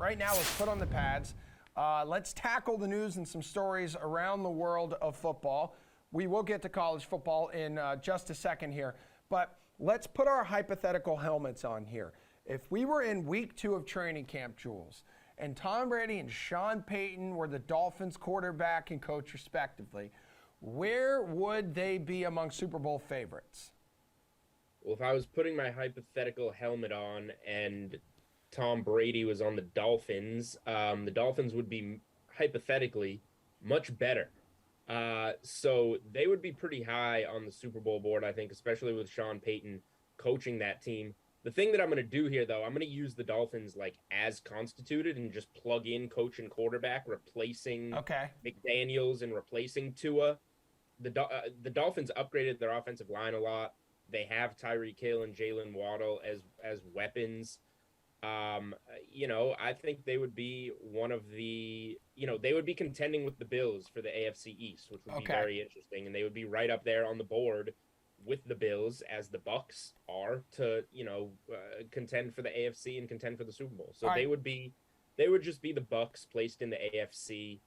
right now, let's put on the pads. Let's tackle the news and some stories around the world of football. We will get to college football in just a second here, but let's put our hypothetical helmets on here. If we were in week 2 of training camp, Jules, and Tom Brady and Sean Payton were the Dolphins quarterback and coach respectively, where would they be among Super Bowl favorites? Well, if I was putting my hypothetical helmet on and Tom Brady was on the Dolphins would be hypothetically much better. So they would be pretty high on the Super Bowl board, I think, especially with Sean Payton coaching that team. The thing that I'm going to do here, though, I'm going to use the Dolphins like as constituted and just plug in coach and quarterback, replacing McDaniels and replacing Tua. The Dolphins upgraded their offensive line a lot. They have Tyreek Hill and Jalen Waddle as weapons. I think they would be one of the, they would be contending with the Bills for the AFC East, which would be very interesting. And they would be right up there on the board with the Bills as the Bucs are to, contend for the AFC and contend for the Super Bowl. So they would just be the Bucs placed in the AFC.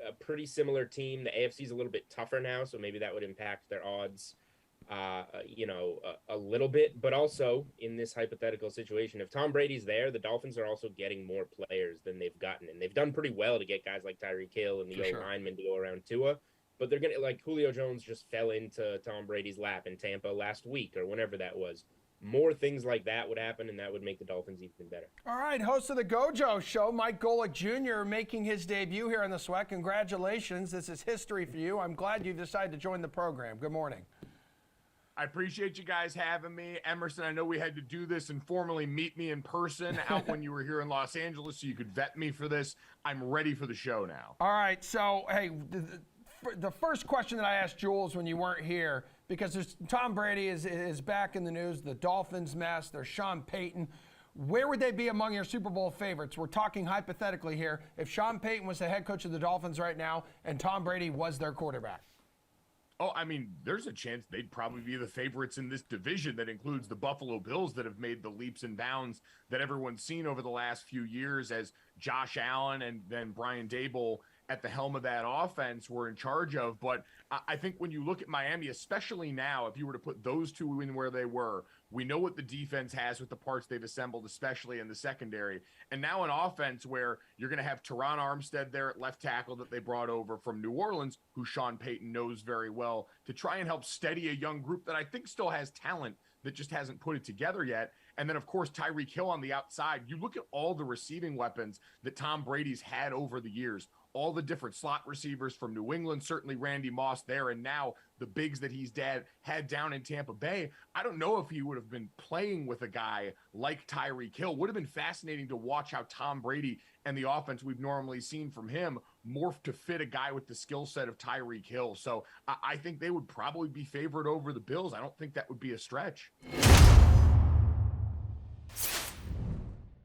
A pretty similar team. The AFC is a little bit tougher now, so maybe that would impact their odds, a little bit. But also, in this hypothetical situation, if Tom Brady's there, the Dolphins are also getting more players than they've gotten. And they've done pretty well to get guys like Tyreek Hill and the O-linemen to go around Tua. But they're going to, like Julio Jones just fell into Tom Brady's lap in Tampa last week or whenever that was. More things like that would happen, and that would make the Dolphins even better. All right, host of the Gojo Show, Mike Golick Jr., making his debut here on the Sweat. Congratulations. This is history for you. I'm glad you've decided to join the program. Good morning. I appreciate you guys having me. Emerson, I know we had to do this and formally meet me in person out when you were here in Los Angeles so you could vet me for this. I'm ready for the show now. All right, so, hey, the first question that I asked Jules when you weren't here, because Tom Brady is back in the news, the Dolphins mess, there's Sean Payton. Where would they be among your Super Bowl favorites? We're talking hypothetically here. If Sean Payton was the head coach of the Dolphins right now and Tom Brady was their quarterback. Oh, I mean, there's a chance they'd probably be the favorites in this division that includes the Buffalo Bills that have made the leaps and bounds that everyone's seen over the last few years as Josh Allen and then Brian Daboll at the helm of that offense were in charge of. But I think when you look at Miami, especially now, if you were to put those two in where they were, we know what the defense has with the parts they've assembled, especially in the secondary. And now an offense where you're going to have Teron Armstead there at left tackle that they brought over from New Orleans, who Sean Payton knows very well, to try and help steady a young group that I think still has talent that just hasn't put it together yet. And then, of course, Tyreek Hill on the outside. You look at all the receiving weapons that Tom Brady's had over the years, all the different slot receivers from New England, certainly Randy Moss there, and now the bigs that he's had down in Tampa Bay. I don't know if he would have been playing with a guy like Tyreek Hill. Would have been fascinating to watch how Tom Brady and the offense we've normally seen from him morph to fit a guy with the skill set of Tyreek Hill. So I think they would probably be favored over the Bills. I don't think that would be a stretch.